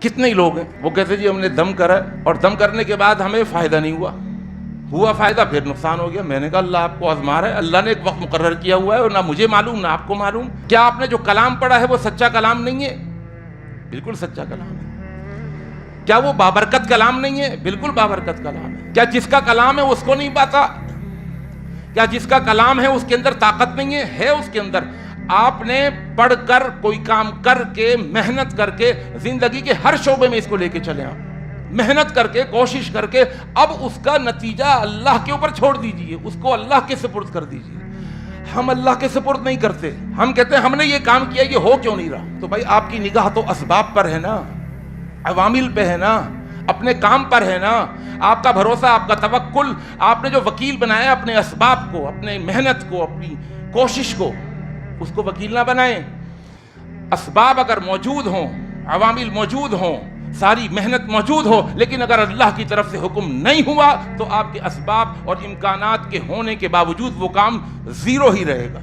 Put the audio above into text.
کتنے ہی لوگ ہیں وہ کہتے جی ہم نے دم کرا اور دم کرنے کے بعد ہمیں فائدہ نہیں ہوا فائدہ پھر نقصان ہو گیا۔ میں نے کہا اللہ آپ کو آزما رہا ہے، اللہ نے ایک وقت مقرر کیا ہوا ہے اور نہ مجھے معلوم نہ آپ کو معلوم۔ کیا آپ نے جو کلام پڑھا ہے وہ سچا کلام نہیں ہے؟ بالکل سچا کلام ہے۔ کیا وہ بابرکت کلام نہیں ہے؟ بالکل بابرکت کلام ہے۔ کیا جس کا کلام ہے اس کو نہیں پاتا؟ کیا جس کا کلام ہے اس کے اندر طاقت نہیں ہے؟ ہے اس کے اندر۔ آپ نے پڑھ کر کوئی کام کر کے محنت کر کے زندگی کے ہر شعبے میں اس کو لے کے چلیں، آپ محنت کر کے کوشش کر کے اب اس کا نتیجہ اللہ کے اوپر چھوڑ دیجئے، اس کو اللہ کے سپرد کر دیجئے۔ ہم اللہ کے سپرد نہیں کرتے، ہم کہتے ہیں ہم نے یہ کام کیا یہ ہو کیوں نہیں رہا؟ تو بھائی آپ کی نگاہ تو اسباب پر ہے نا، عوامل پہ ہے نا، اپنے کام پر ہے نا۔ آپ کا بھروسہ، آپ کا توکل، آپ نے جو وکیل بنایا اپنے اسباب کو، اپنے محنت کو، اپنی کوشش کو، اس کو وکیل نہ بنائیں۔ اسباب اگر موجود ہوں، عوامل موجود ہوں، ساری محنت موجود ہو، لیکن اگر اللہ کی طرف سے حکم نہیں ہوا تو آپ کے اسباب اور امکانات کے ہونے کے باوجود وہ کام زیرو ہی رہے گا۔